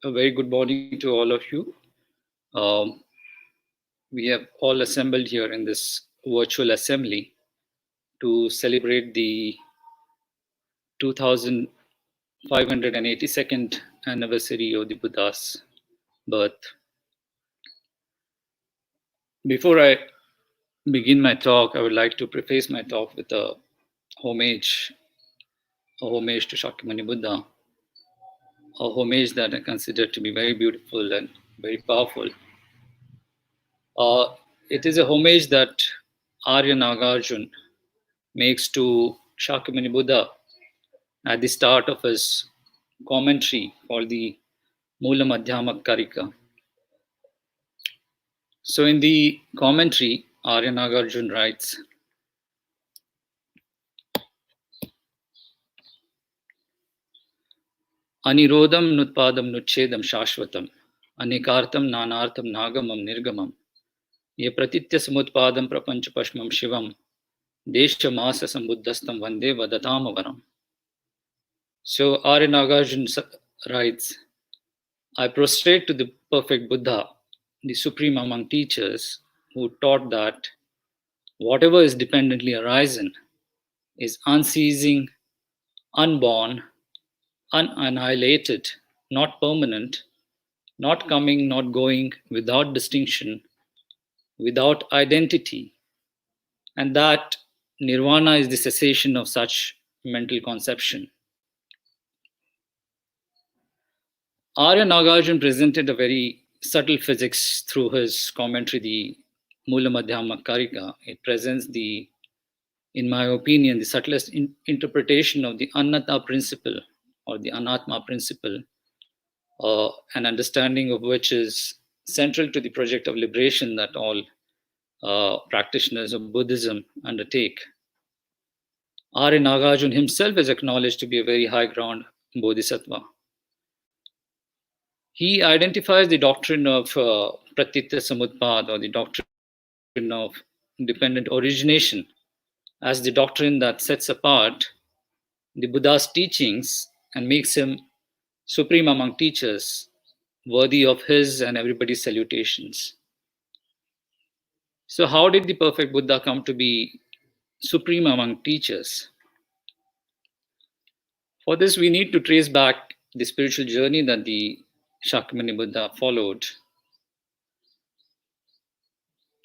A very good morning to all of you. Um, we have all assembled here in this virtual assembly to celebrate the 2582nd anniversary of the Buddha's birth. Before I begin my talk, I would like to preface my talk with homage, a homage to Shakyamuni Buddha, a homage that I consider to be very beautiful and very powerful. It is a homage that Arya Nagarjuna makes to Shakyamuni Buddha at the start of his commentary called the Mula Madhyama Karika. So in the commentary, Arya Nagarjuna writes, Anirodham nutpadam nutchedam shashvatam, anekartam nanartham nagamam nirgamam, ye pratitya samutpadam prapancha pashmam shivam, desha masa sambuddhastam vande vadatamavaram. So Arya Nagarjuna writes, I prostrate to the perfect Buddha, the supreme among teachers, who taught that whatever is dependently arisen is unceasing, unborn, unannihilated, not permanent, not coming, not going, without distinction, without identity, and that nirvana is the cessation of such mental conception. Arya Nagarjuna presented a very subtle physics through his commentary, the Mula Madhyama Karika. It presents in my opinion, the subtlest interpretation of the Anatta principle or the Anatma principle, an understanding of which is central to the project of liberation that all practitioners of Buddhism undertake. Arya Nagarjuna himself is acknowledged to be a very high ground bodhisattva. He identifies the doctrine of Pratitya Samutpad, or the doctrine of dependent origination, as the doctrine that sets apart the Buddha's teachings and makes him supreme among teachers, worthy of his and everybody's salutations. So, how did the perfect Buddha come to be supreme among teachers? For this, we need to trace back the spiritual journey that the Shakyamuni Buddha followed.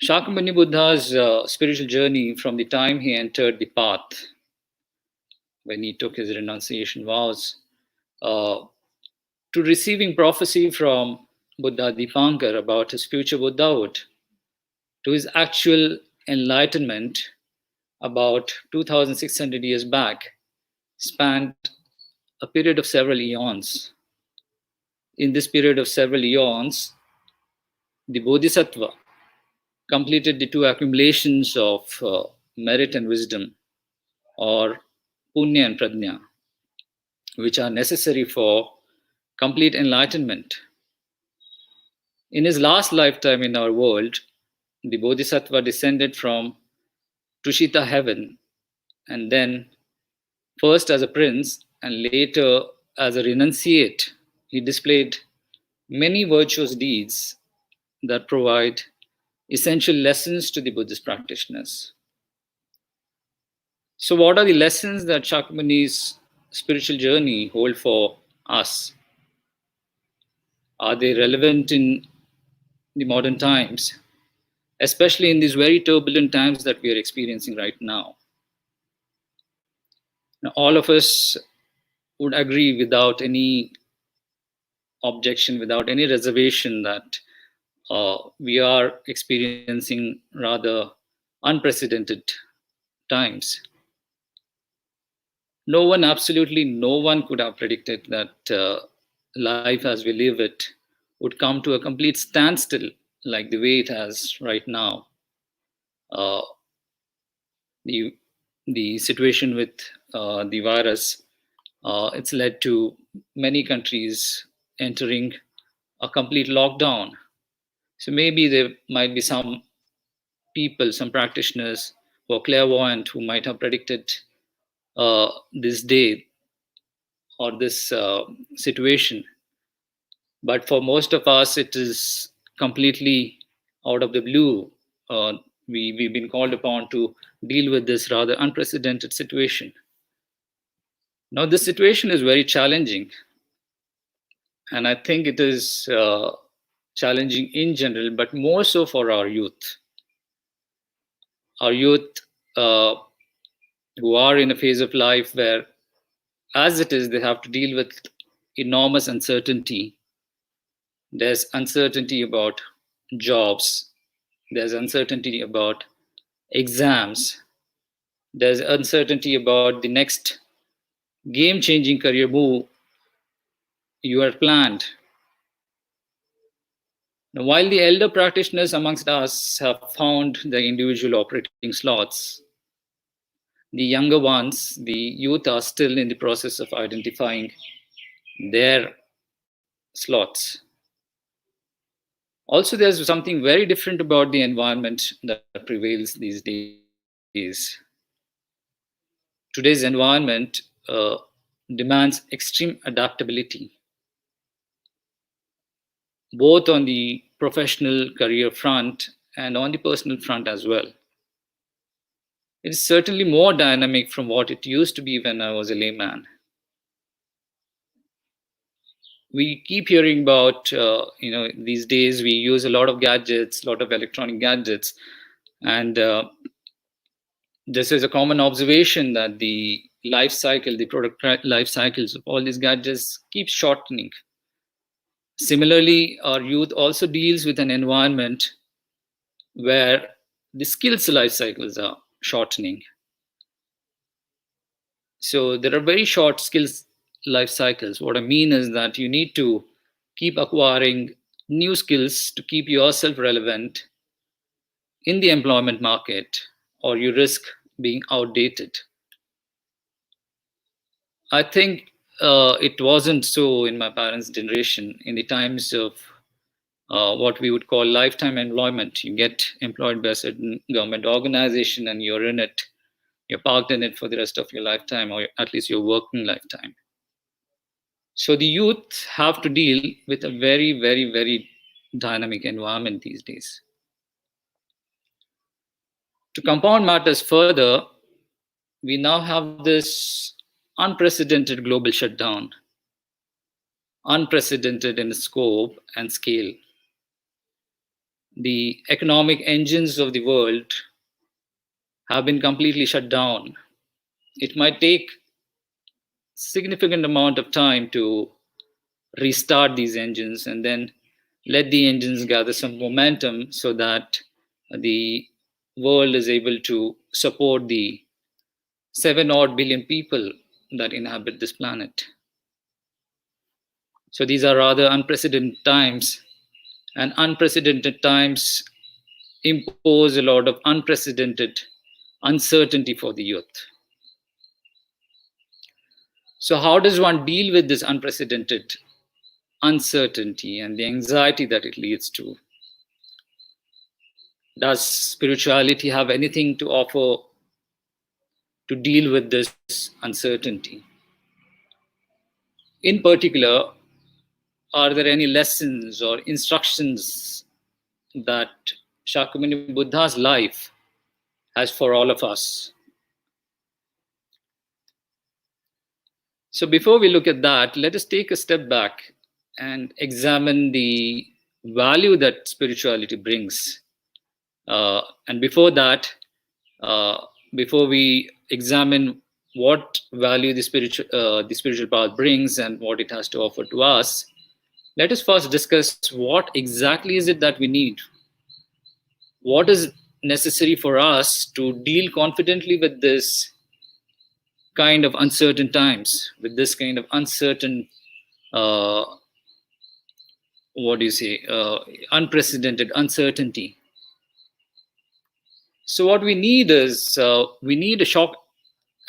Shakyamuni Buddha's spiritual journey from the time he entered the path, when he took his renunciation vows, to receiving prophecy from Buddha Dipankar about his future Buddhahood, to his actual enlightenment about 2,600 years back, spanned a period of several eons. In this period of several eons, the Bodhisattva completed the two accumulations of merit and wisdom, or punya and prajna, which are necessary for complete enlightenment. In his last lifetime in our world, the Bodhisattva descended from Tushita heaven, and then first as a prince and later as a renunciate, he displayed many virtuous deeds that provide essential lessons to the Buddhist practitioners. So, what are the lessons that Shakyamuni's spiritual journey hold for us? Are they relevant in the modern times, especially in these very turbulent times that we are experiencing right now? Now, all of us would agree without any objection, without any reservation, that we are experiencing rather unprecedented times. No one, absolutely no one, could have predicted that life as we live it would come to a complete standstill like the way it has right now. The situation with the virus, it's led to many countries entering a complete lockdown. So maybe there might be some people, some practitioners who are clairvoyant, who might have predicted this day or this situation. But for most of us, it is completely out of the blue. We've been called upon to deal with this rather unprecedented situation. Now, this situation is very challenging, and I think it is challenging in general, but more so for our youth. Our youth uh, who are in a phase of life where, as it is, they have to deal with enormous uncertainty. There's uncertainty about jobs, there's uncertainty about exams, there's uncertainty about the next game changing career move you are planned. Now, while the elder practitioners amongst us have found the individual operating slots, the younger ones, the youth, are still in the process of identifying their slots. Also, there's something very different about the environment that prevails these days. Today's environment demands extreme adaptability, both on the professional career front and on the personal front as well. It is certainly more dynamic from what it used to be when I was a layman. We keep hearing about, these days we use a lot of gadgets, a lot of electronic gadgets, and this is a common observation that the life cycle, the product life cycles of all these gadgets keep shortening. Similarly, our youth also deals with an environment where the skills life cycles are shortening. So there are very short skills life cycles. What I mean is that you need to keep acquiring new skills to keep yourself relevant in the employment market, or you risk being outdated. I think it wasn't so in my parents' generation. In the times of what we would call lifetime employment, you get employed by a certain government organization and you're in it, you're parked in it for the rest of your lifetime, or at least your working lifetime. So the youth have to deal with a very, very, very dynamic environment these days. To compound matters further, we now have this unprecedented global shutdown, unprecedented in scope and scale. The economic engines of the world have been completely shut down. It might take significant amount of time to restart these engines and then let the engines gather some momentum so that the world is able to support the 7 odd billion people that inhabit this planet. So these are rather unprecedented times, and unprecedented times impose a lot of unprecedented uncertainty for the youth. So how does one deal with this unprecedented uncertainty and the anxiety that it leads to? Does spirituality have anything to offer to deal with this uncertainty? In particular, are there any lessons or instructions that Shakyamuni Buddha's life has for all of us? So before we look at that, let us take a step back and examine the value that spirituality brings. And before that, before we examine what value the spiritual path brings and what it has to offer to us, let us first discuss what exactly is it that we need. What is necessary for us to deal confidently with this kind of uncertain times, with this kind of uncertain, unprecedented uncertainty. So what we need is, we need a shock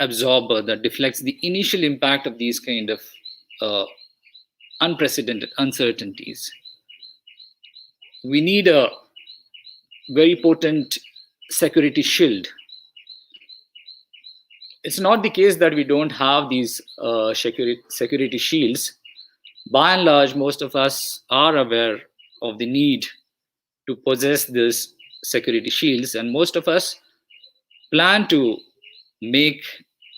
absorber that deflects the initial impact of these kind of unprecedented uncertainties. We need a very potent security shield. It's not the case that we don't have these security shields, By and large, most of us are aware of the need to possess these security shields, and most of us plan to make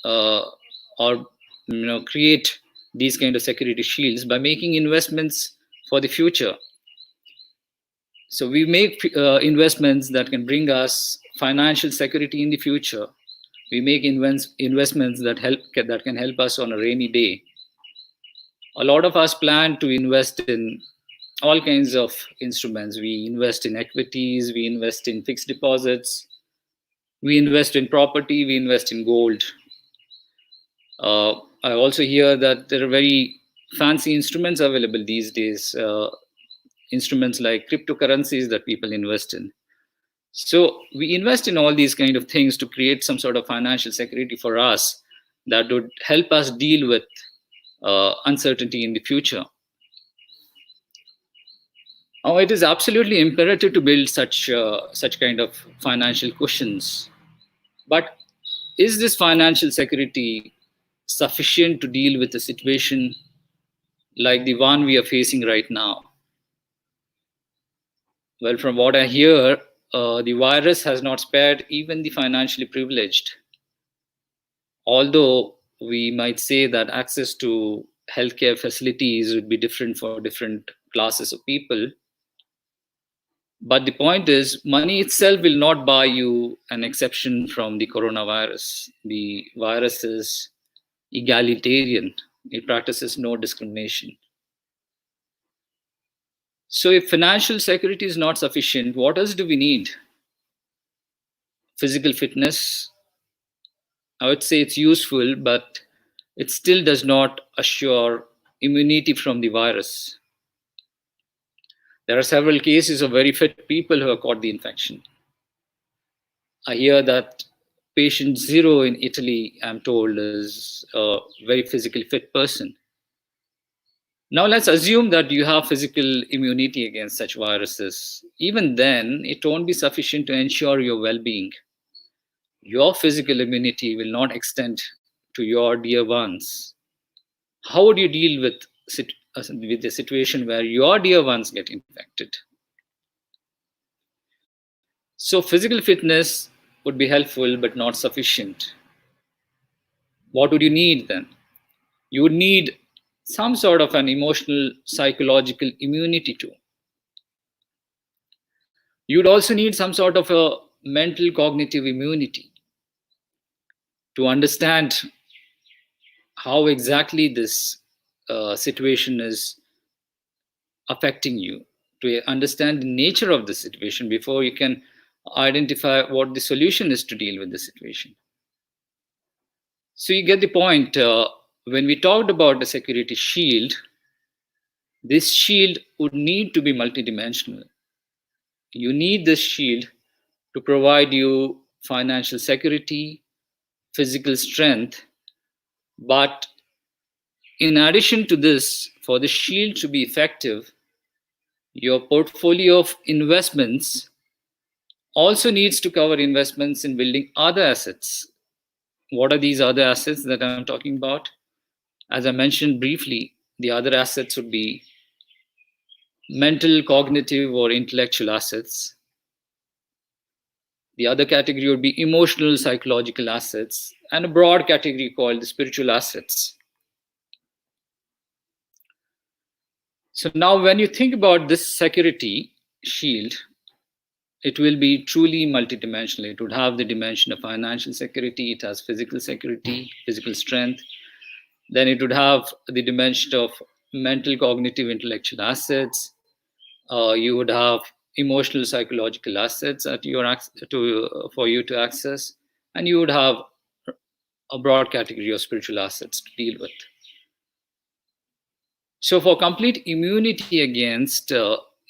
or create these kind of security shields by making investments for the future. So we make investments that can bring us financial security in the future. We make investments that can help us on a rainy day. A lot of us plan to invest in all kinds of instruments. We invest in equities, we invest in fixed deposits, we invest in property, we invest in gold. I also hear that there are very fancy instruments available these days, instruments like cryptocurrencies that people invest in. So we invest in all these kind of things to create some sort of financial security for us that would help us deal with uncertainty in the future. Now, it is absolutely imperative to build such kind of financial cushions. But is this financial security sufficient to deal with a situation like the one we are facing right now? Well, from what I hear, the virus has not spared even the financially privileged. Although we might say that access to healthcare facilities would be different for different classes of people. But the point is, money itself will not buy you an exception from the coronavirus. The virus is egalitarian, it practices no discrimination. So, if financial security is not sufficient, what else do we need? Physical fitness, I would say it's useful, but it still does not assure immunity from the virus. There are several cases of very fit people who have caught the infection. I hear that patient 0 in Italy, I'm told, is a very physically fit person. Now let's assume that you have physical immunity against such viruses. Even then, it won't be sufficient to ensure your well-being. Your physical immunity will not extend to your dear ones. How would you deal with the situation where your dear ones get infected? So physical fitness would be helpful but not sufficient. What would you need then? You would need some sort of an emotional, psychological immunity too. You would also need some sort of a mental, cognitive immunity to understand how exactly this situation is affecting you, to understand the nature of the situation before you can identify what the solution is to deal with the situation. So you get the point. When we talked about the security shield, this shield would need to be multidimensional. You need this shield to provide you financial security, physical strength, but in addition to this, for the shield to be effective, your portfolio of investments also needs to cover investments in building other assets. What are these other assets that I'm talking about? As I mentioned briefly, the other assets would be mental, cognitive, or intellectual assets. The other category would be emotional, psychological assets, and a broad category called the spiritual assets. So now when you think about this security shield, it will be truly multidimensional. It would have the dimension of financial security, it has physical security, physical strength. Then it would have the dimension of mental, cognitive, intellectual assets. You would have emotional, psychological assets for you to access, and you would have a broad category of spiritual assets to deal with. So for complete immunity against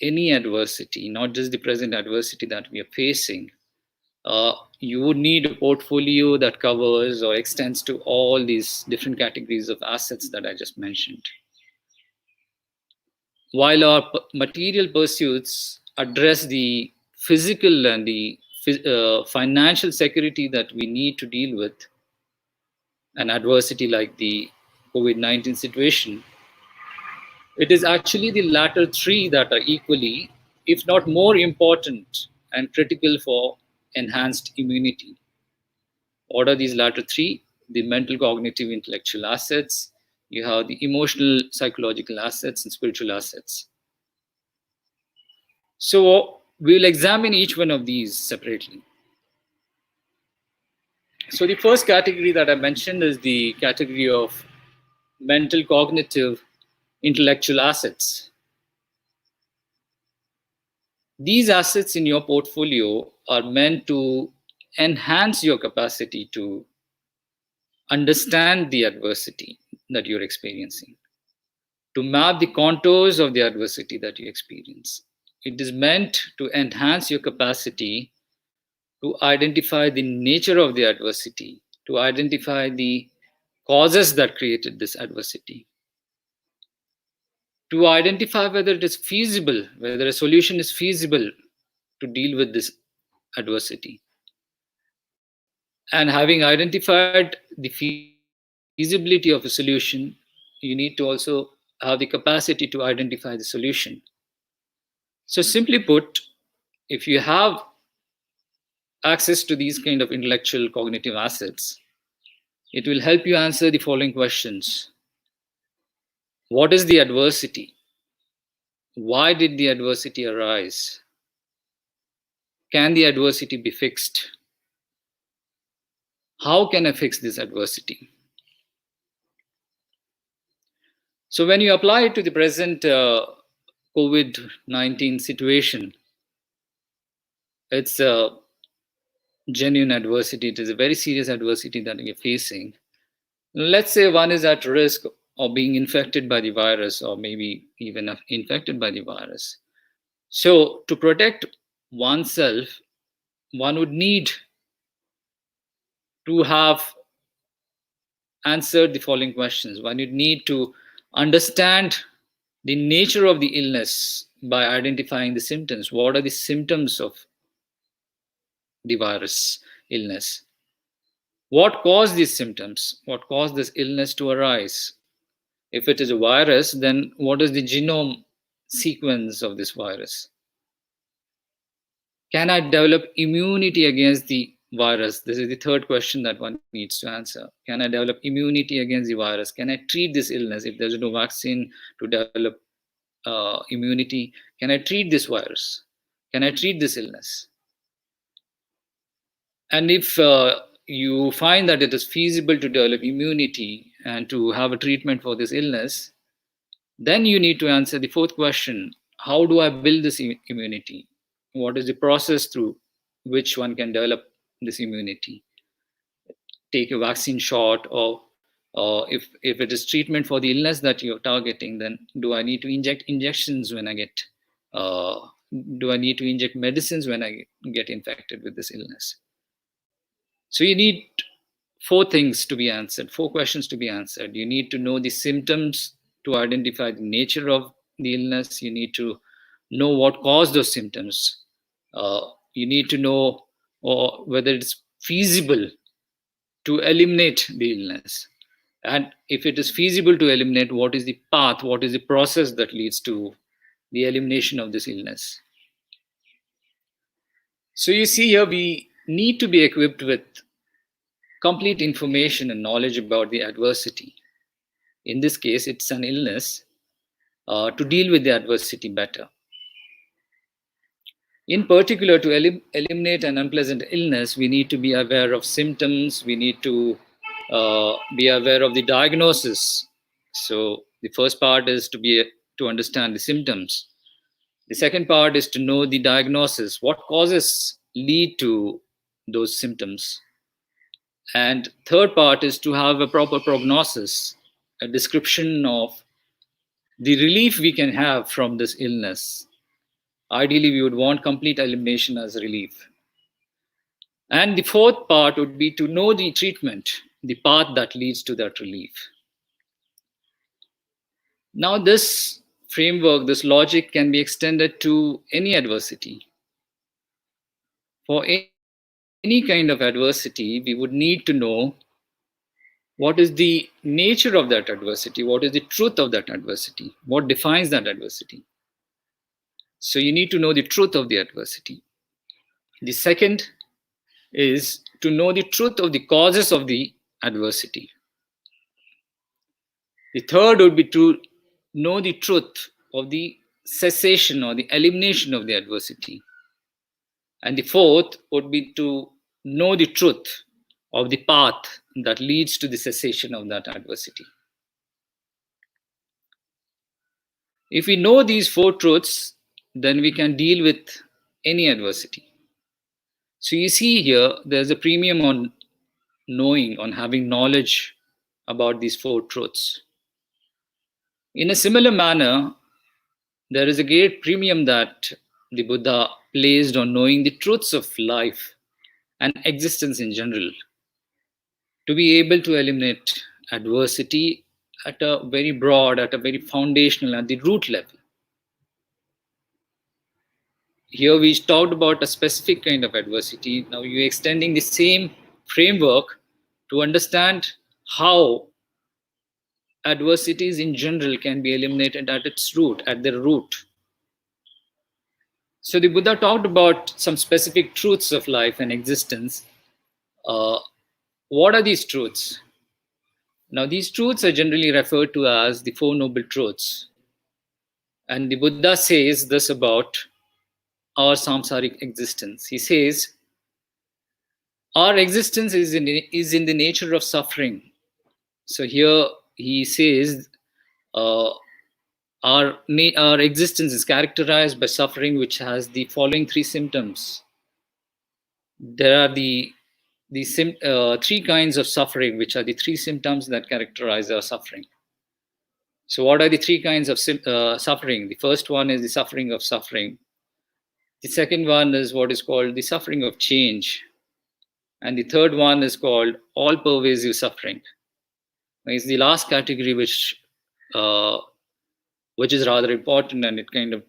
any adversity, not just the present adversity that we are facing, you would need a portfolio that covers or extends to all these different categories of assets that I just mentioned. While our material pursuits address the physical and the financial security that we need to deal with an adversity like the COVID-19 situation, It is actually the latter three that are equally, if not more important and critical for enhanced immunity. What are these latter three? The mental, cognitive, intellectual assets. You have the emotional, psychological assets and spiritual assets. So we'll examine each one of these separately. So the first category that I mentioned is the category of mental, cognitive, intellectual assets. These assets in your portfolio are meant to enhance your capacity to understand the adversity that you're experiencing, to map the contours of the adversity that you experience. It is meant to enhance your capacity to identify the nature of the adversity, to identify the causes that created this adversity, to identify whether it is feasible, whether a solution is feasible to deal with this adversity. And having identified the feasibility of a solution, you need to also have the capacity to identify the solution. So, simply put, if you have access to these kind of intellectual cognitive assets, it will help you answer the following questions. What is the adversity? Why did the adversity arise? Can the adversity be fixed? How can I fix this adversity? So when you apply it to the present COVID-19 situation, it's a genuine adversity. It is a very serious adversity that you're facing. Let's say one is at risk of being infected by the virus, or maybe even infected by the virus. So to protect oneself, one would need to have answered the following questions. One would need to understand the nature of the illness by identifying the symptoms. What are the symptoms of the virus illness? What caused these symptoms? What caused this illness to arise? If it is a virus, then what is the genome sequence of this virus? Can I develop immunity against the virus? This is the third question that one needs to answer. Can I develop immunity against the virus? Can I treat this illness? If there's no vaccine to develop immunity, can I treat this virus? Can I treat this illness? And if you find that it is feasible to develop immunity and to have a treatment for this illness, then you need to answer the fourth question. How do I build this immunity? What is the process through which one can develop this immunity? Take a vaccine shot, or if it is treatment for the illness that you're targeting, then do I need to inject injections when I get, do I need to inject medicines when I get infected with this illness? So you need four things to be answered, four questions to be answered. You need to know the symptoms to identify the nature of the illness. You need to know what caused those symptoms. You need to know whether it's feasible to eliminate the illness. And if it is feasible to eliminate, what is the path, what is the process that leads to the elimination of this illness? So you see here, we need to be equipped with complete information and knowledge about the adversity. In this case, it's an illness, to deal with the adversity better. In particular, to eliminate an unpleasant illness, we need to be aware of symptoms. We need to be aware of the diagnosis. So the first part is to understand the symptoms. The second part is to know the diagnosis. What causes lead to those symptoms? And third part is to have a proper prognosis, a description of the relief we can have from this illness. Ideally, we would want complete elimination as relief. And the fourth part would be to know the treatment, the path that leads to that relief. Now, this framework, this logic can be extended to any adversity. For any kind of adversity, we would need to know What is the nature of that adversity? What is the truth of that adversity? What defines that adversity? So you need to know the truth of the adversity. The second is to know the truth of the causes of the adversity. The third would be to know the truth of the cessation or the elimination of the adversity. And the fourth would be to know the truth of the path that leads to the cessation of that adversity. If we know these four truths, then we can deal with any adversity. So you see here, there's a premium on knowing, on having knowledge about these four truths. In a similar manner, there is a great premium that the Buddha placed on knowing the truths of life and existence in general, to be able to eliminate adversity at a very broad, at a very foundational, at the root level. Here we talked about a specific kind of adversity. Now you're extending the same framework to understand how adversities in general can be eliminated at its root, at their root. So the Buddha talked about some specific truths of life and existence. What are these truths? Now these truths are generally referred to as the Four Noble Truths. And the Buddha says this about our samsaric existence. He says, our existence is in the nature of suffering. So here he says, our existence is characterized by suffering, which has the following three symptoms. There are the three kinds of suffering, which are the three symptoms that characterize our suffering. So what are the three kinds of suffering? The first one is the suffering of suffering. The second one is what is called the suffering of change. And the third one is called all-pervasive suffering. It's the last category which is rather important, and it kind of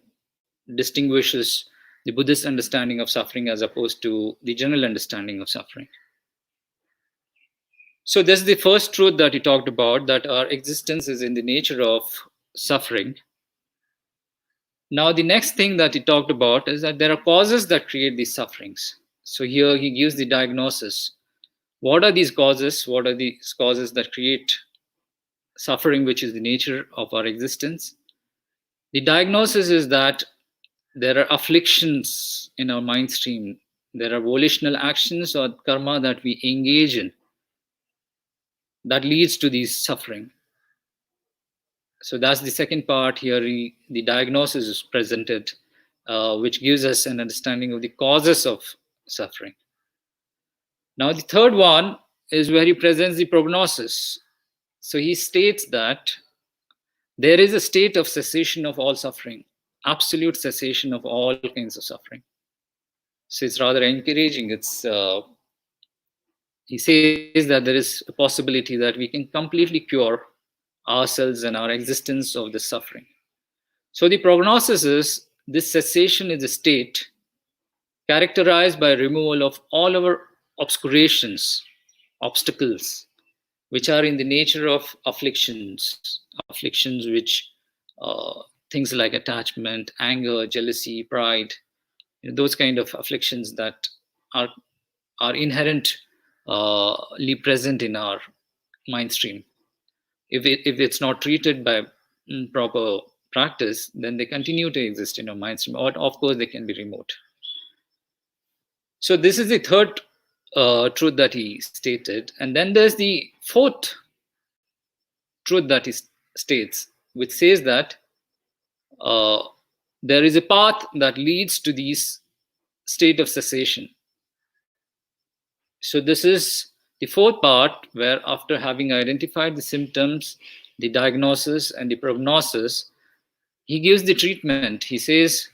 distinguishes the Buddhist understanding of suffering as opposed to the general understanding of suffering. So this is the first truth that he talked about, that our existence is in the nature of suffering. Now the next thing that he talked about is that there are causes that create these sufferings. So here he gives the diagnosis. What are these causes? What are these causes that create suffering, which is the nature of our existence? The diagnosis is that there are afflictions in our mind stream. There are volitional actions or karma that we engage in that leads to these suffering. So that's the second part here. The diagnosis is presented, which gives us an understanding of the causes of suffering. Now the third one is where he presents the prognosis. So he states that there is a state of cessation of all suffering, absolute cessation of all kinds of suffering. So it's rather encouraging. He says that there is a possibility that we can completely cure ourselves and our existence of the suffering. So the prognosis is this cessation is a state characterized by removal of all our obscurations, obstacles, which are in the nature of afflictions which things like attachment, anger, jealousy, pride, those kind of afflictions that are inherently present in our mind stream. If it's not treated by proper practice, then they continue to exist in our mind stream, or of course they can be removed. So this is the third truth that he stated. And then there's the fourth truth that he states, which says that there is a path that leads to this state of cessation. So this is the fourth part, where after having identified the symptoms, the diagnosis, and the prognosis, he gives the treatment. He says,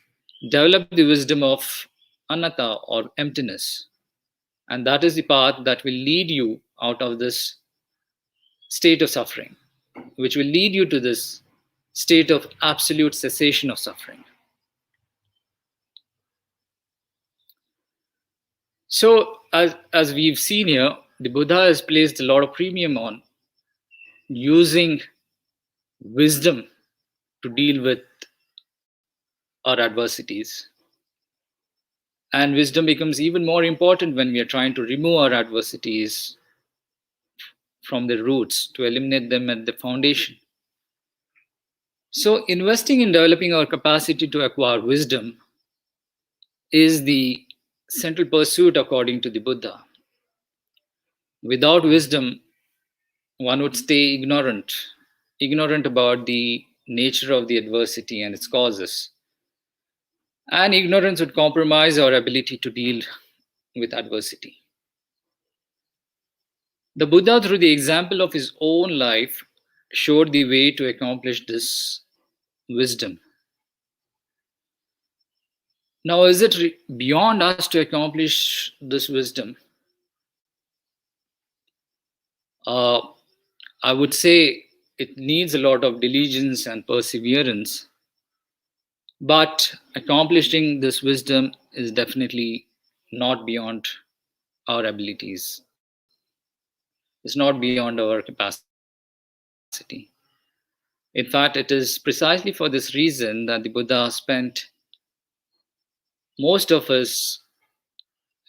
develop the wisdom of anatta, or emptiness. And that is the path that will lead you out of this state of suffering, which will lead you to this state of absolute cessation of suffering. So as we've seen here, the Buddha has placed a lot of premium on using wisdom to deal with our adversities. And wisdom becomes even more important when we are trying to remove our adversities from the roots, to eliminate them at the foundation. So, investing in developing our capacity to acquire wisdom is the central pursuit according to the Buddha. Without wisdom, one would stay ignorant about the nature of the adversity and its causes. And ignorance would compromise our ability to deal with adversity. The Buddha, through the example of his own life, showed the way to accomplish this wisdom. Now, is it beyond us to accomplish this wisdom? I would say it needs a lot of diligence and perseverance, but accomplishing this wisdom is definitely not beyond our abilities. It's not beyond our capacity. In fact, it is precisely for this reason that the Buddha spent most of his,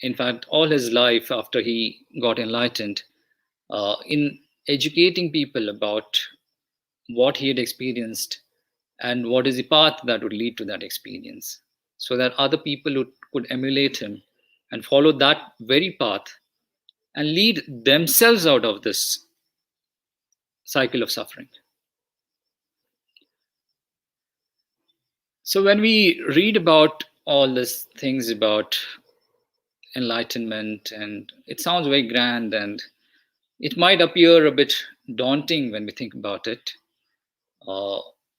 in fact, all his life after he got enlightened, in educating people about what he had experienced and what is the path that would lead to that experience, so that other people could emulate him and follow that very path and lead themselves out of this cycle of suffering. So when we read about all these things about enlightenment, and it sounds very grand, and it might appear a bit daunting when we think about it.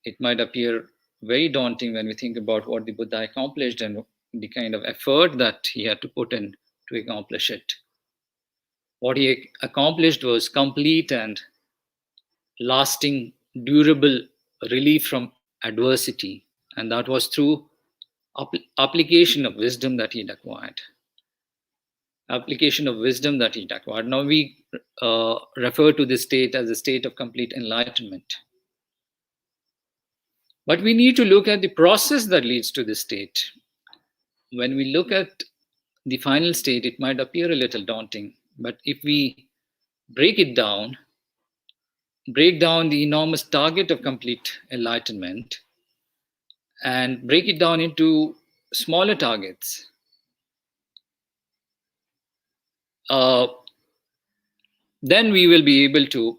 It might appear very daunting when we think about what the Buddha accomplished and the kind of effort that he had to put in to accomplish it. What he accomplished was complete and lasting, durable relief from adversity, and that was through application of wisdom that he'd acquired. Application of wisdom that he'd acquired. Now we refer to this state as a state of complete enlightenment. But we need to look at the process that leads to this state. When we look at the final state, it might appear a little daunting, but if we break it down, break down the enormous target of complete enlightenment, and break it down into smaller targets, then we will be able to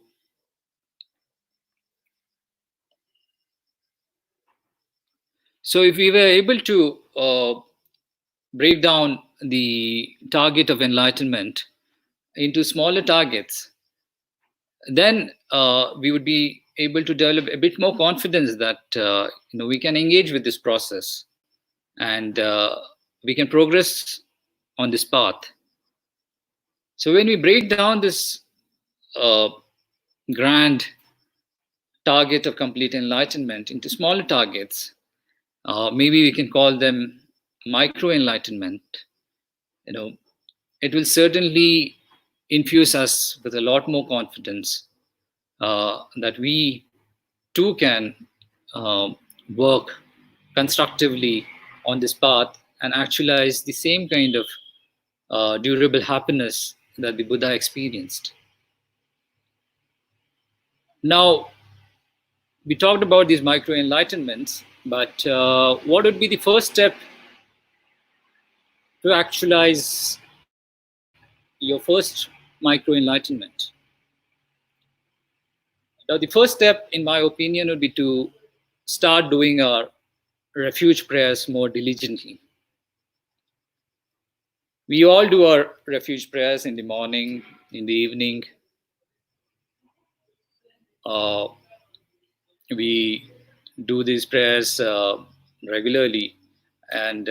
if we were able to break down the target of enlightenment into smaller targets, then we would be able to develop a bit more confidence that we can engage with this process, and we can progress on this path. So when we break down this grand target of complete enlightenment into smaller targets, maybe we can call them micro enlightenment, it will certainly infuse us with a lot more confidence that we too can work constructively on this path and actualize the same kind of durable happiness that the Buddha experienced. Now, we talked about these micro enlightenments, but what would be the first step to actualize your first micro enlightenment? Now, the first step, in my opinion, would be to start doing our refuge prayers more diligently. We all do our refuge prayers in the morning, in the evening. We do these prayers regularly, and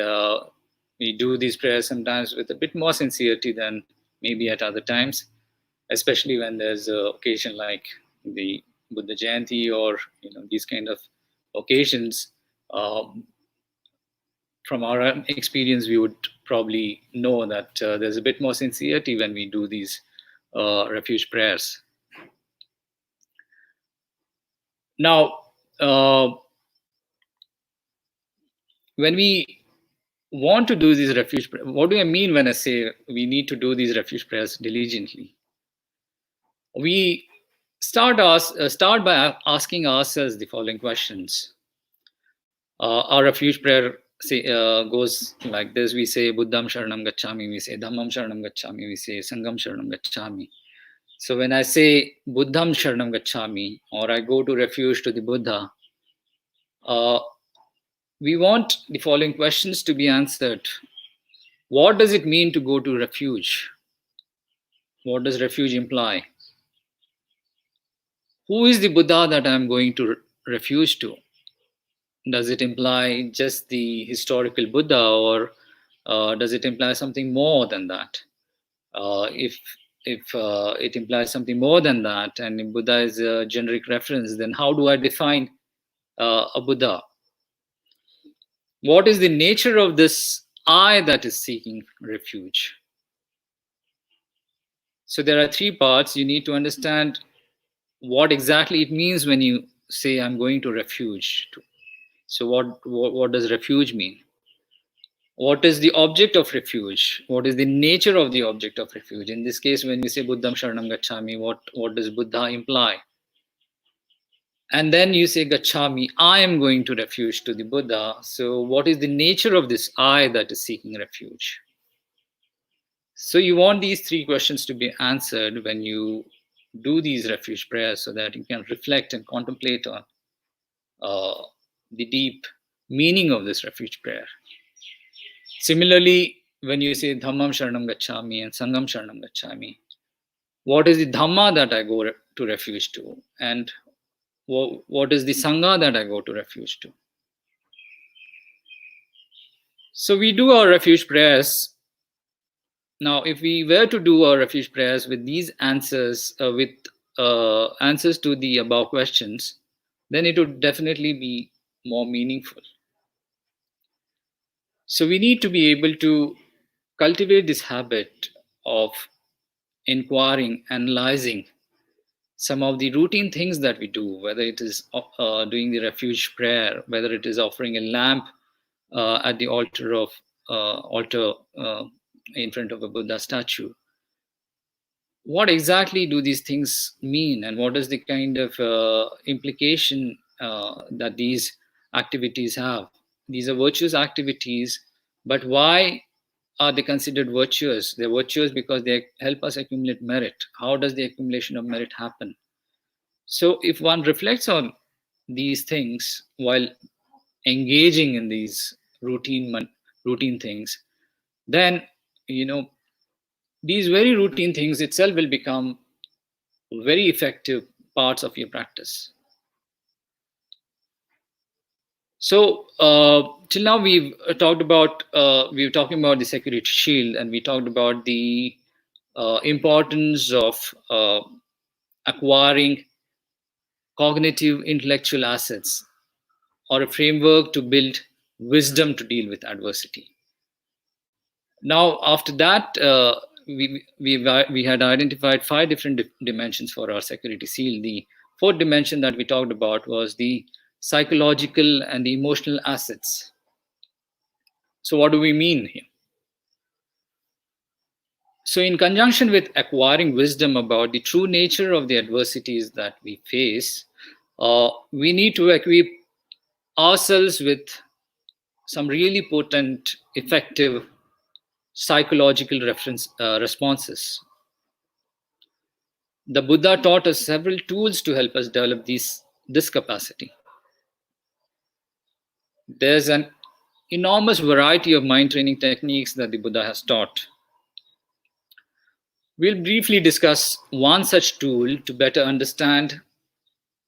we do these prayers sometimes with a bit more sincerity than maybe at other times, especially when there's an occasion like the Buddha Jayanti or these kind of occasions. From our experience, we would probably know that there's a bit more sincerity when we do these refuge prayers. Now, when we want to do these refuge prayers, what do I mean when I say we need to do these refuge prayers diligently? We start by asking ourselves the following questions. Our refuge prayer goes like this. We say Buddham Sharanam Gacchami, we say Dhammam Sharanam Gacchami, we say Sangham Sharanam Gacchami. So when I say Buddham Sharanam Gacchami, or I go to refuge to the Buddha, we want the following questions to be answered. What does it mean to go to refuge? What does refuge imply? Who is the Buddha that I am going to refuge to? Does it imply just the historical Buddha, or does it imply something more than that? If it implies something more than that, and if Buddha is a generic reference, then how do I define a Buddha? What is the nature of this I that is seeking refuge? So there are three parts. You need to understand what exactly it means when you say I'm going to refuge to. So what does refuge mean? What is the object of refuge? What is the nature of the object of refuge? In this case, when we say Buddham Sharanam Gacchami, what does Buddha imply? And then you say Gacchami, I am going to refuge to the Buddha. So what is the nature of this I that is seeking refuge? So you want these three questions to be answered when you do these refuge prayers, so that you can reflect and contemplate on the deep meaning of this refuge prayer. Similarly, when you say Dhammam Sharanam Gacchami and Sangham Sharanam Gacchami, what is the Dhamma that I go to refuge to? And what is the Sangha that I go to refuge to? So we do our refuge prayers. Now, if we were to do our refuge prayers with these answers, with answers to the above questions, then it would definitely be more meaningful. So we need to be able to cultivate this habit of inquiring, analyzing some of the routine things that we do, whether it is doing the refuge prayer, whether it is offering a lamp at the altar in front of a Buddha statue. What exactly do these things mean, and what is the kind of implication that these activities have? These are virtuous activities, but why are they considered virtuous? They're virtuous because they help us accumulate merit. How does the accumulation of merit happen? So if one reflects on these things while engaging in these routine things, then these very routine things itself will become very effective parts of your practice. So till now we've talked about we were talking about the security shield, and we talked about the importance of acquiring cognitive intellectual assets, or a framework to build wisdom to deal with adversity. Now, after that, we had identified 5 different dimensions for our security seal. The fourth dimension that we talked about was the psychological and the emotional assets. So what do we mean here? So in conjunction with acquiring wisdom about the true nature of the adversities that we face, we need to equip ourselves with some really potent, effective psychological responses. The Buddha taught us several tools to help us develop this capacity. There's an enormous variety of mind training techniques that the Buddha has taught. We'll briefly discuss one such tool to better understand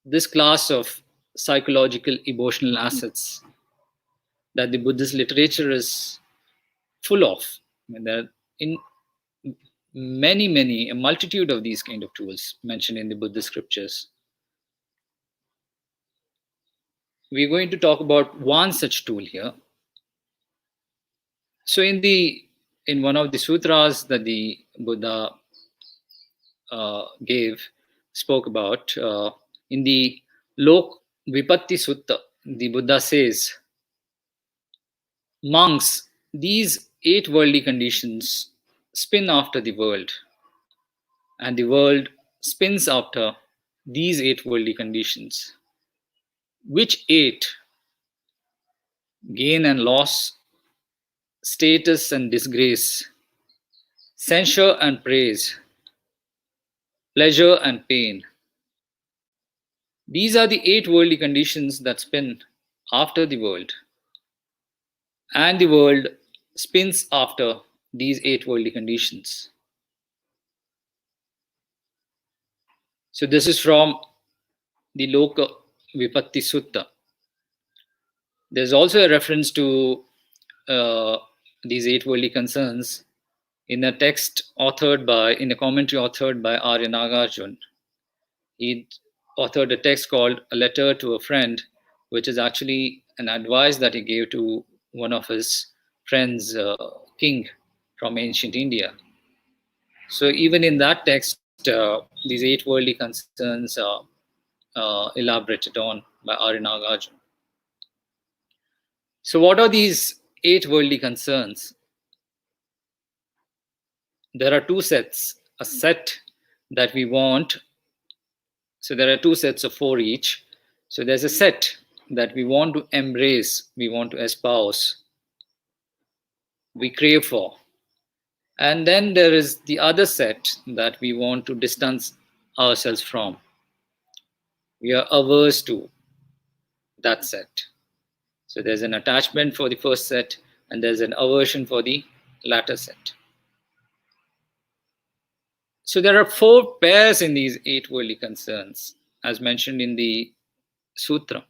this class of psychological emotional assets that the Buddhist literature is full of. I mean, there are a multitude of these kind of tools mentioned in the Buddhist scriptures. We're going to talk about one such tool here. So in one of the sutras that the Buddha spoke about, in the Lok Vipatti Sutta, the Buddha says, monks, these 8 worldly conditions spin after the world, and the world spins after these 8 worldly conditions. Which 8? Gain and loss, status and disgrace, censure and praise, pleasure and pain. These are the 8 worldly conditions that spin after the world, and the world spins after these 8 worldly conditions. So, this is from the Loka Vipatti Sutta. There's also a reference to these 8 worldly concerns in a text in a commentary authored by Arya Nagarjun. He authored a text called A Letter to a Friend, which is actually an advice that he gave to one of his friends, king from ancient India. So even in that text, these 8 worldly concerns are elaborated on by Arya Nagarjun. So what are these 8 worldly concerns? There are 2 sets, a set that we want. So there are 2 sets of 4 each. So there's a set that we want to embrace, we want to espouse, we crave for. And then there is the other set that we want to distance ourselves from. We are averse to that set. So there's an attachment for the first set, and there's an aversion for the latter set. So there are 4 pairs in these 8 worldly concerns, as mentioned in the sutra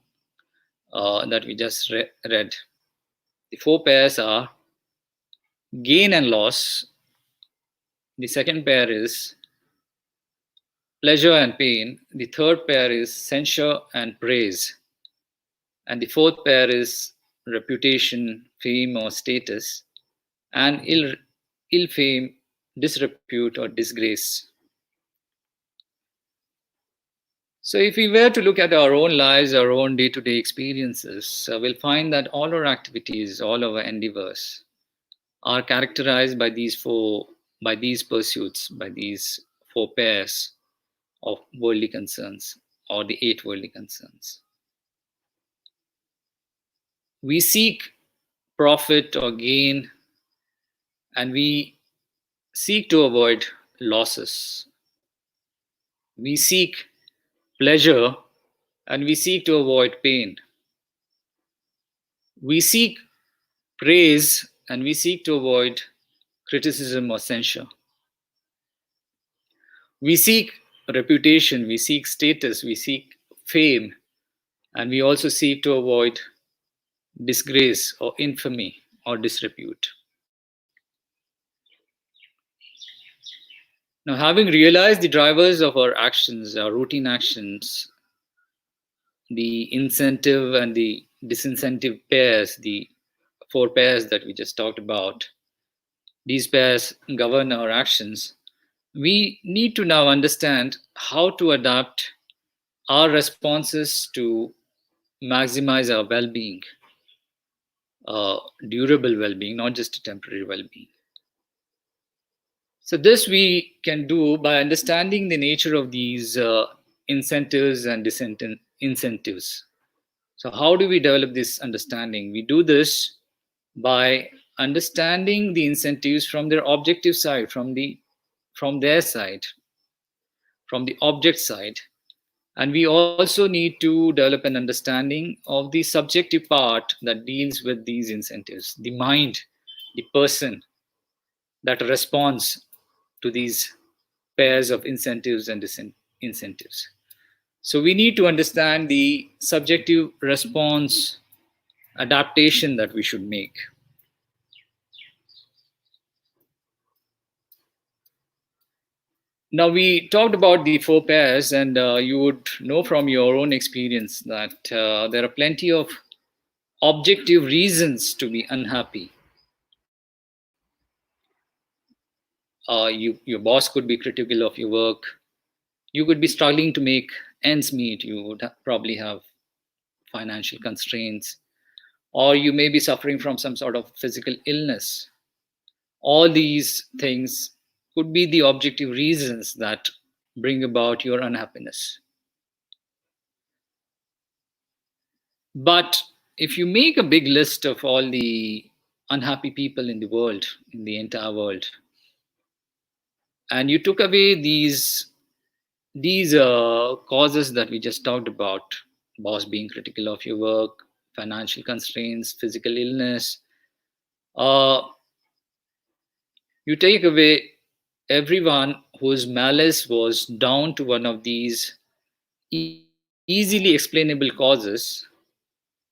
that we just read. The 4 pairs are gain and loss. The second pair is pleasure and pain. The third pair is censure and praise. And the fourth pair is reputation, fame, or status, and ill fame, disrepute, or disgrace. So if we were to look at our own lives, our own day-to-day experiences, we'll find that all our activities, all our endeavors are characterized by these pursuits, by these 4 pairs of worldly concerns, or the 8 worldly concerns. We seek profit or gain, and we seek to avoid losses. We seek pleasure, and we seek to avoid pain. We seek praise, and we seek to avoid criticism or censure. We seek reputation, we seek status, we seek fame, and we also seek to avoid disgrace or infamy or disrepute. Now, having realized the drivers of our actions, our routine actions, the incentive and the disincentive pairs, the 4 pairs that we just talked about, these pairs govern our actions. We need to now understand how to adapt our responses to maximize our well-being, durable well-being, not just a temporary well-being. So this we can do by understanding the nature of these incentives and disincentives. So how do we develop this understanding? We do this by understanding the incentives from their objective side, from their side, from the object side. And we also need to develop an understanding of the subjective part that deals with these incentives, the mind, the person that responds to these pairs of incentives and disincentives. So we need to understand the subjective response adaptation that we should make. Now, we talked about the 4 pairs, and you would know from your own experience that there are plenty of objective reasons to be unhappy. Your boss could be critical of your work. You could be struggling to make ends meet. You would probably have financial constraints, or you may be suffering from some sort of physical illness. All these things could be the objective reasons that bring about your unhappiness. But if you make a big list of all the unhappy people in the world, in the entire world, and you took away these causes that we just talked about, boss being critical of your work, financial constraints, physical illness, uh, you take away everyone whose malice was down to one of these easily explainable causes,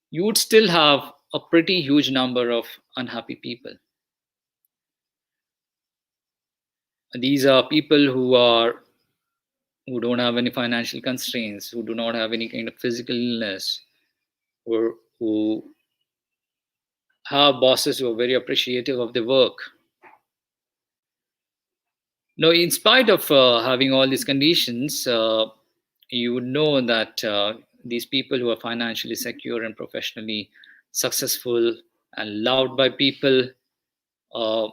you would still have a pretty huge number of unhappy people. These are people who don't have any financial constraints, who do not have any kind of physical illness, or who have bosses who are very appreciative of their work. Now, in spite of having all these conditions, you would know that these people who are financially secure and professionally successful and loved by people, uh,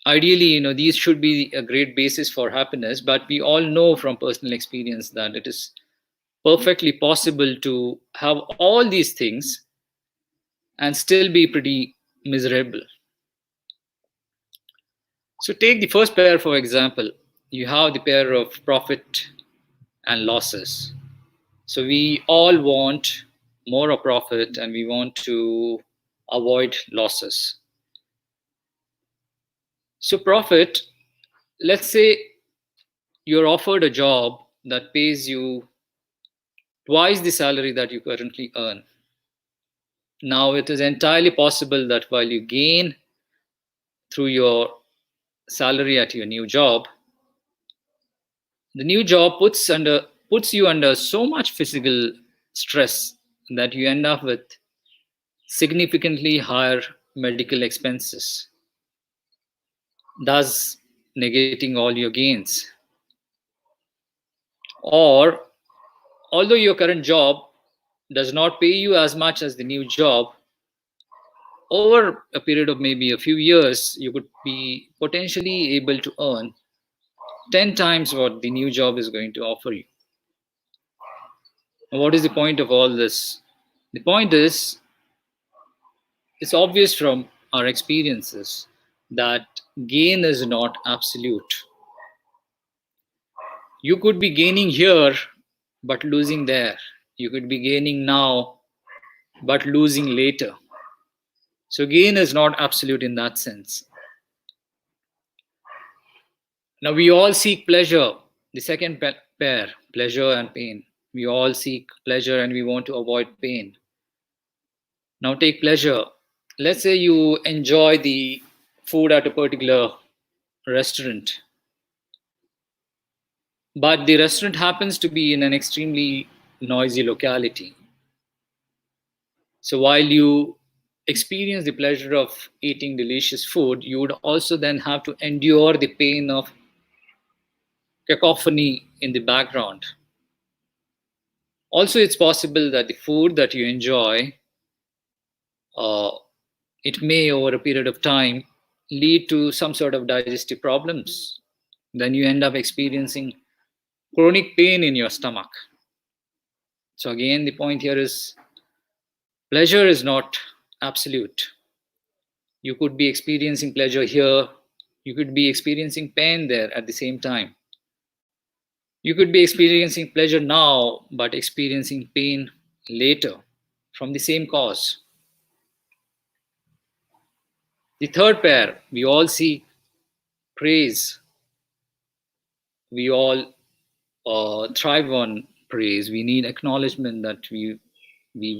ideally, these should be a great basis for happiness. But we all know from personal experience that it is perfectly possible to have all these things and still be pretty miserable. So take the first pair, for example. You have the pair of profit and losses. So we all want more of profit and we want to avoid losses. So profit, let's say you're offered a job that pays you twice the salary that you currently earn. Now it is entirely possible that while you gain through your salary at your new job, the new job puts you under so much physical stress that you end up with significantly higher medical expenses, thus negating all your gains. Or, although your current job does not pay you as much as the new job, over a period of maybe a few years, you could be potentially able to earn 10 times what the new job is going to offer you. And what is the point of all this? The point is, it's obvious from our experiences that gain is not absolute. You could be gaining here, but losing there. You could be gaining now, but losing later. So gain is not absolute in that sense. Now we all seek pleasure. The second pair, pleasure and pain. We all seek pleasure and we want to avoid pain. Now take pleasure. Let's say you enjoy the food at a particular restaurant, but the restaurant happens to be in an extremely noisy locality. So while you experience the pleasure of eating delicious food, you would also then have to endure the pain of cacophony in the background. Also, it's possible that the food that you enjoy, uh, it may over a period of time lead to some sort of digestive problems. Then you end up experiencing chronic pain in your stomach. So again, the point here is pleasure is not absolute. You could be experiencing pleasure here, you could be experiencing pain there at the same time. You could be experiencing pleasure now, but experiencing pain later from the same cause. The third pair, we all seek praise. We all thrive on praise. We need acknowledgement that we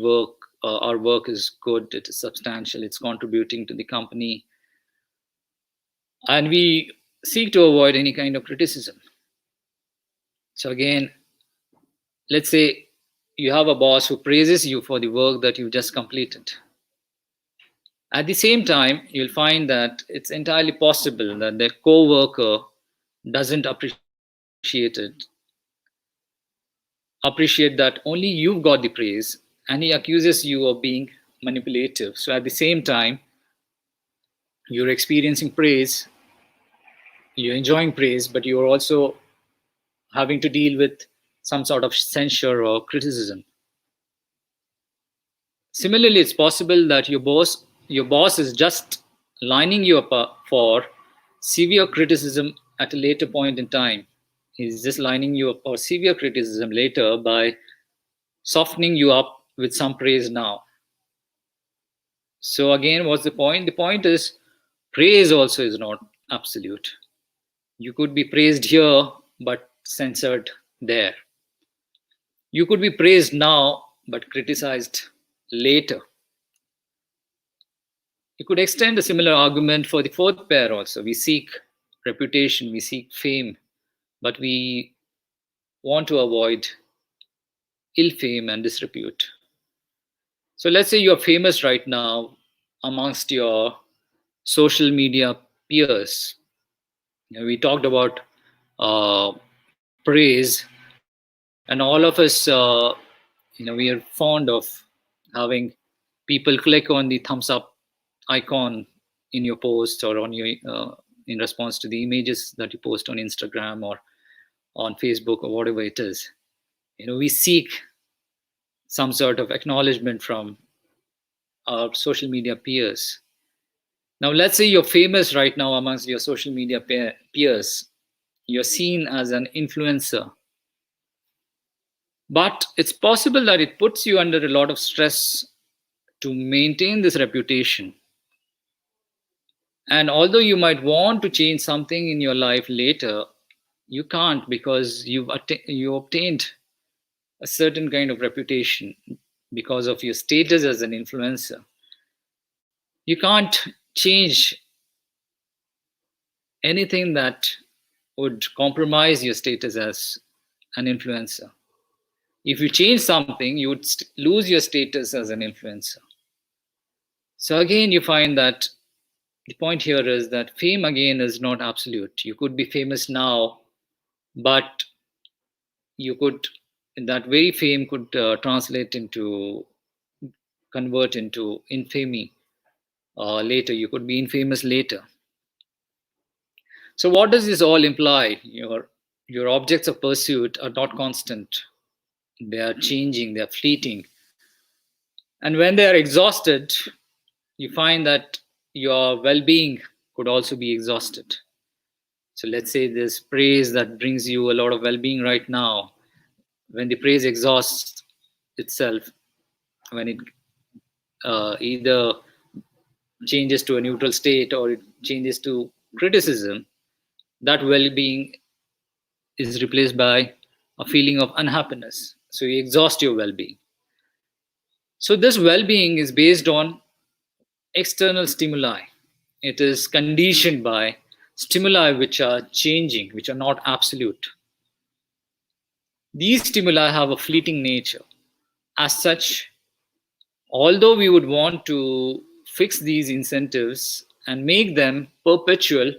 work, our work is good, it is substantial, it's contributing to the company. And we seek to avoid any kind of criticism. So again, let's say you have a boss who praises you for the work that you just completed. At the same time, you'll find that it's entirely possible that their co-worker doesn't appreciate that only you've got the praise and he accuses you of being manipulative. So at the same time, you're experiencing praise, you're enjoying praise, but you're also having to deal with some sort of censure or criticism. Similarly, it's possible that your boss is just lining you up for severe criticism at a later point in time. He's just lining you up for severe criticism later by softening you up with some praise now. So again, what's the point? The point is praise also is not absolute. You could be praised here but censored there. You could be praised now but criticized later. You could extend a similar argument for the fourth pair also. We seek reputation, we seek fame, but we want to avoid ill fame and disrepute. So let's say you're famous right now amongst your social media peers. We talked about praise, and all of us, we are fond of having people click on the thumbs up icon in your post or on your in response to the images that you post on Instagram or on Facebook or whatever it is. We seek some sort of acknowledgement from our social media peers. Now, let's say you're famous right now amongst your social media peers. You're seen as an influencer. But it's possible that it puts you under a lot of stress to maintain this reputation. And although you might want to change something in your life later, you can't, because you obtained a certain kind of reputation because of your status as an influencer. You can't change anything that would compromise your status as an influencer. If you change something, you would lose your status as an influencer. So again, you find that the point here is that fame again is not absolute. You could be famous now, but that very fame could convert into infamy later. You could be infamous later. So what does this all imply? Your objects of pursuit are not constant. They are changing, they are fleeting. And when they are exhausted, you find that your well-being could also be exhausted. So let's say this praise that brings you a lot of well-being right now, when the praise exhausts itself, when it either changes to a neutral state or it changes to criticism, that well-being is replaced by a feeling of unhappiness. So you exhaust your well-being. So this well-being is based on external stimuli. It is conditioned by stimuli which are changing, which are not absolute. These stimuli have a fleeting nature. As such, although we would want to fix these incentives and make them perpetual,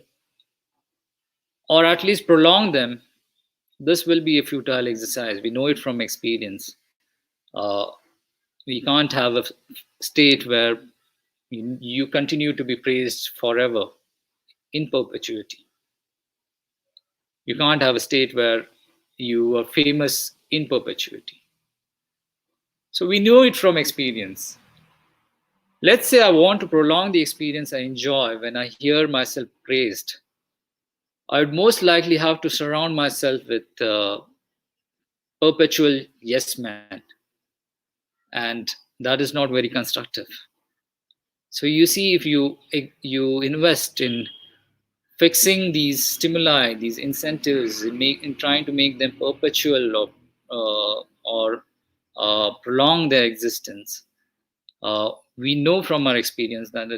or at least prolong them, this will be a futile exercise. We know it from experience. We can't have a state where you continue to be praised forever in perpetuity. You can't have a state where you are famous in perpetuity. So we know it from experience. Let's say I want to prolong the experience I enjoy when I hear myself praised. I would most likely have to surround myself with perpetual yes men. And that is not very constructive. So you see, if you invest in fixing these stimuli, these incentives, in trying to make them perpetual or prolong their existence, we know from our experience that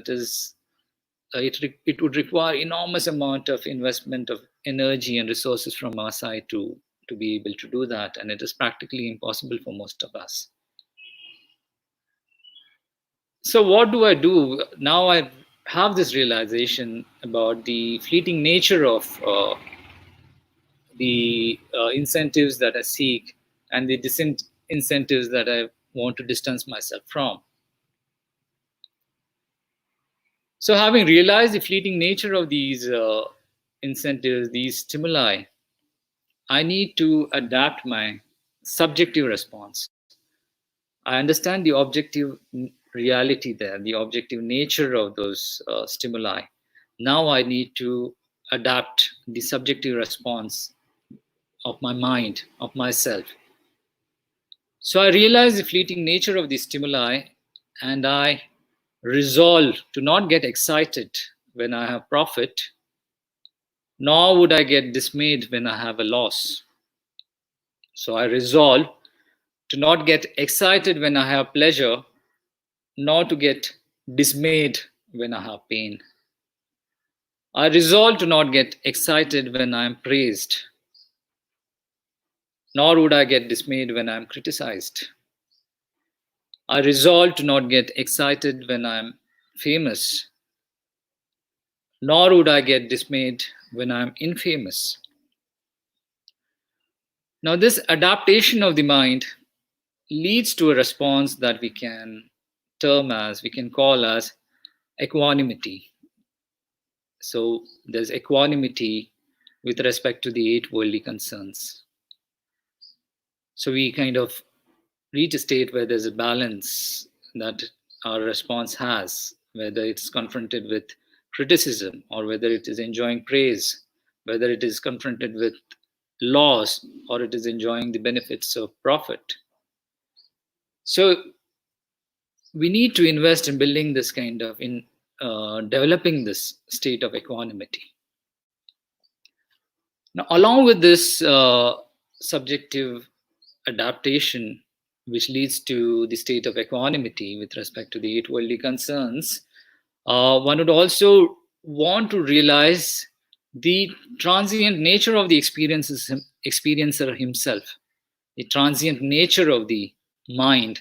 it would require enormous amount of investment of energy and resources from our side to be able to do that, and it is practically impossible for most of us. So what do I do now? I have this realization about the fleeting nature of the incentives that I seek and the disincentives that I want to distance myself from. So having realized the fleeting nature of these incentives, these stimuli, I need to adapt my subjective response. I understand the objective reality there, the objective nature of those stimuli. Now I need to adapt the subjective response of my mind, of myself. So I realize the fleeting nature of the stimuli, and I resolve to not get excited when I have profit, nor would I get dismayed when I have a loss. So I resolve to not get excited when I have pleasure, nor to get dismayed when I have pain. I resolve to not get excited when I am praised, nor would I get dismayed when I am criticized. I resolve to not get excited when I am famous, nor would I get dismayed when I am infamous. Now, this adaptation of the mind leads to a response that we can call as equanimity. So there's equanimity with respect to the 8 worldly concerns. So we kind of reach a state where there's a balance that our response has, whether it's confronted with criticism or whether it is enjoying praise, whether it is confronted with loss or it is enjoying the benefits of profit. So we need to invest in building this kind of, in developing this state of equanimity. Now, along with this subjective adaptation, which leads to the state of equanimity with respect to the 8 worldly concerns, one would also want to realize the transient nature of the experiencer himself, the transient nature of the mind,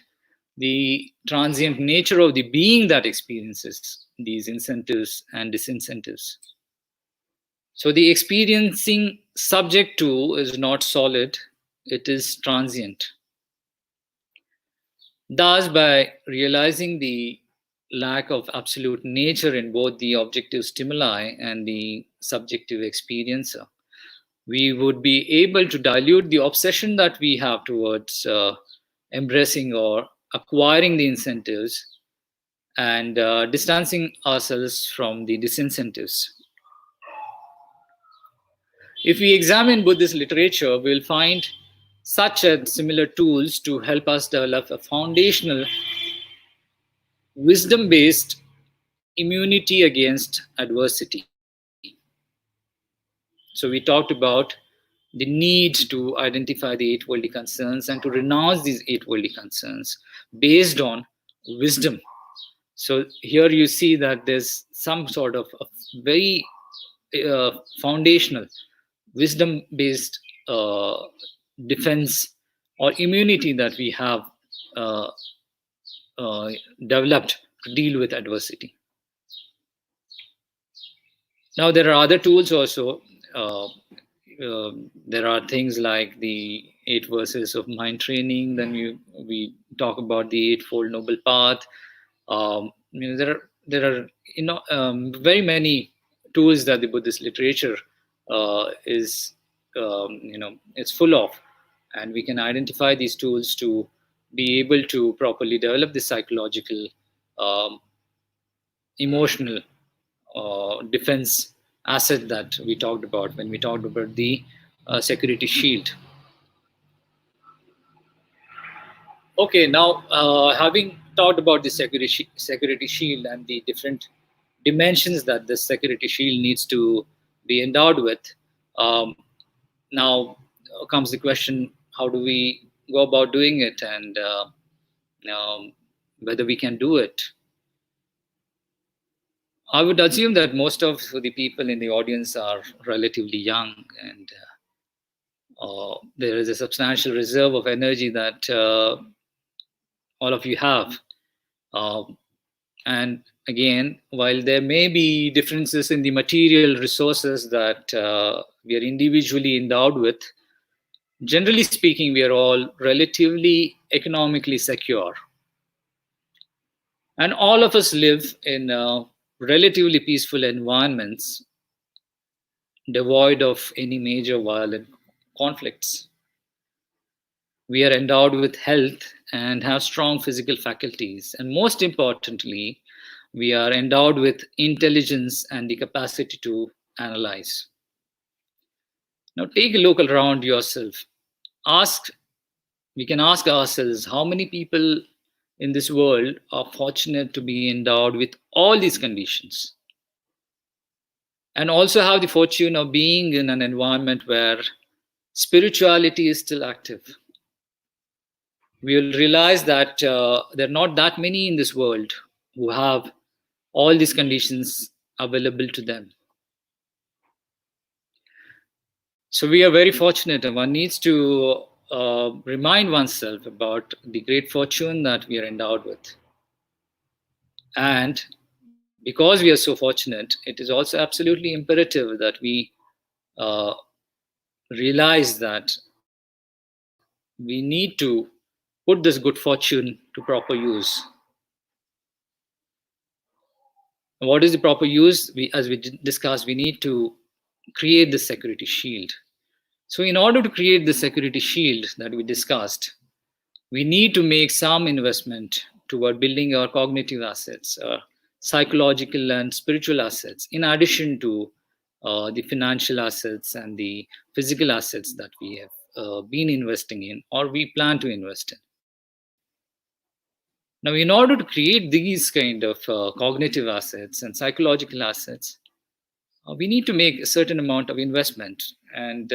the transient nature of the being that experiences these incentives and disincentives. So the experiencing subject too is not solid, it is transient. Thus, by realizing the lack of absolute nature in both the objective stimuli and the subjective experiencer, we would be able to dilute the obsession that we have towards embracing or acquiring the incentives and distancing ourselves from the disincentives. If we examine Buddhist literature, we'll find such and similar tools to help us develop a foundational wisdom-based immunity against adversity. So we talked about the need to identify the 8 worldly concerns and to renounce these 8 worldly concerns based on wisdom. So here you see that there's some sort of a very foundational wisdom-based defense or immunity that we have developed to deal with adversity. Now, there are other tools also. There are things like the 8 verses of mind training. Then we talk about the 8-fold noble path. There are very many tools that the Buddhist literature is it's full of, and we can identify these tools to be able to properly develop the psychological, emotional defense asset that we talked about when we talked about the security shield. Okay, now having talked about the security shield and the different dimensions that this security shield needs to be endowed with, now comes the question: how do we go about doing it, and whether we can do it? I would assume that most of the people in the audience are relatively young, and there is a substantial reserve of energy that all of you have. And again, while there may be differences in the material resources that we are individually endowed with, Generally speaking, we are all relatively economically secure. And all of us live in relatively peaceful environments, devoid of any major violent conflicts. We are endowed with health and have strong physical faculties. And most importantly, we are endowed with intelligence and the capacity to analyze. Now, take a look around yourself. Ask, we can ask ourselves how many people in this world are fortunate to be endowed with all these conditions and also have the fortune of being in an environment where spirituality is still active. We will realize that there are not that many in this world who have all these conditions available to them. So we are very fortunate, and one needs to remind oneself about the great fortune that we are endowed with. And because we are so fortunate, it is also absolutely imperative that we uh, realize that we need to put this good fortune to proper use. What is the proper use? As we discussed, we need to create the security shield. So, in order to create the security shield that we discussed, we need to make some investment toward building our cognitive assets, psychological and spiritual assets, in addition to the financial assets and the physical assets that we have been investing in or we plan to invest in. Now, in order to create these kind of cognitive assets and psychological assets, we need to make a certain amount of investment. And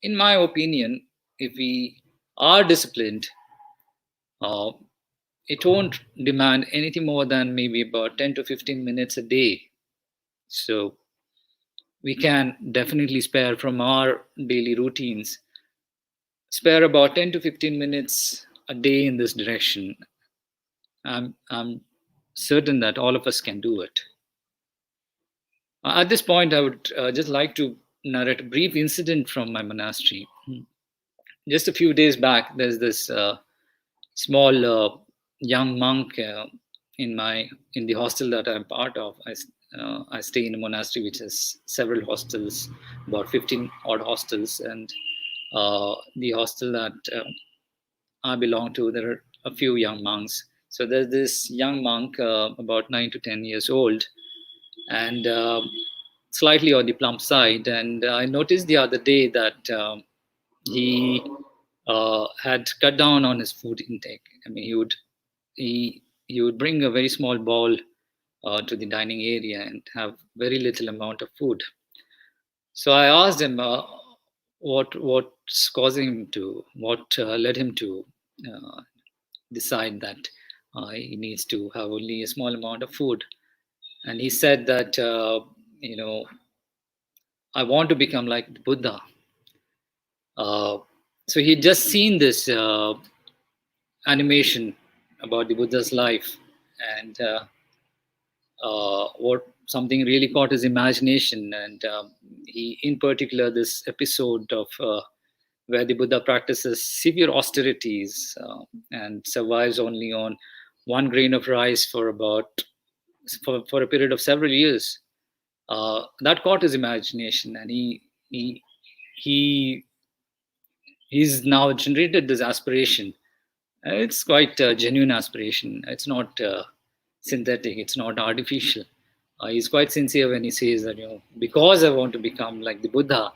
in my opinion, if we are disciplined, uh, it won't demand anything more than maybe about 10 to 15 minutes a day. So we can definitely spare from our daily routines, spare about 10 to 15 minutes a day in this direction. I'm certain that all of us can do it. At this point, I would just like to narrate a brief incident from my monastery. Just a few days back, there's this small young monk in the hostel that I'm part of. I stay in a monastery which has several hostels, about 15 odd hostels, and the hostel that I belong to, there are a few young monks. So there's this young monk, about 9 to 10 years old, and slightly on the plump side. And I noticed the other day that he had cut down on his food intake. I mean, he would bring a very small bowl to the dining area and have very little amount of food. So I asked him what's causing him to, what led him to uh, decide that he needs to have only a small amount of food. And he said that, I want to become like the Buddha. Uh, so he'd just seen this animation about the Buddha's life, and what something really caught his imagination. And he, in particular, this episode of where the Buddha practices severe austerities and survives only on 1 grain of rice for for a period of several years. That caught his imagination, and he he's now generated this aspiration. It's quite a genuine aspiration. It's not synthetic. It's not artificial. He's quite sincere when he says that, because I want to become like the Buddha,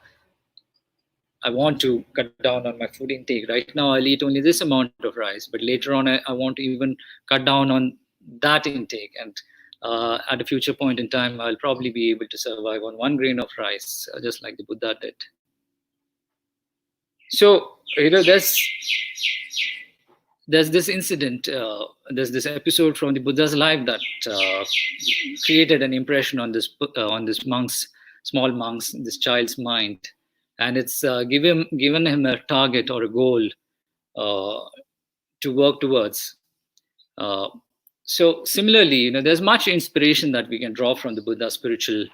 I want to cut down on my food intake. Right now, I'll eat only this amount of rice, but later on, I want to even cut down on that intake. And at a future point in time, I'll probably be able to survive on 1 grain of rice, just like the Buddha did. So, there's this incident, there's this episode from the Buddha's life that created an impression on this this child's mind, and it's given him a target or a goal uh, to work towards. Uh, so similarly, there's much inspiration that we can draw from the Buddha's spiritual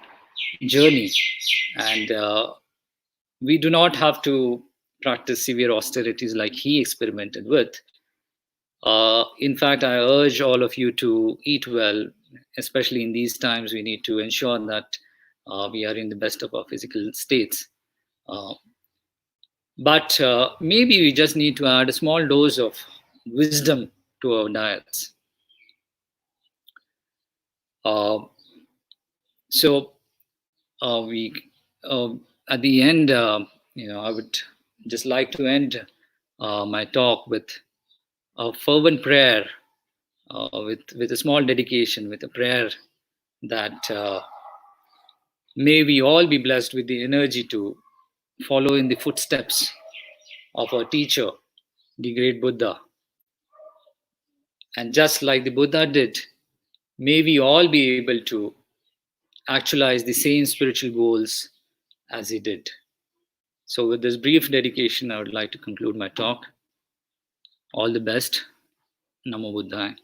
journey, and we do not have to practice severe austerities like he experimented with. In fact, I urge all of you to eat well, especially in these times. We need to ensure that we are in the best of our physical states. But maybe we just need to add a small dose of wisdom to our diets. So we at the end, I would just like to end my talk with a fervent prayer, with a small dedication, with a prayer that may we all be blessed with the energy to follow in the footsteps of our teacher, the great Buddha. And just like the Buddha did, may we all be able to actualize the same spiritual goals as he did. So, with this brief dedication, I would like to conclude my talk. All the best. Namo Buddhaya.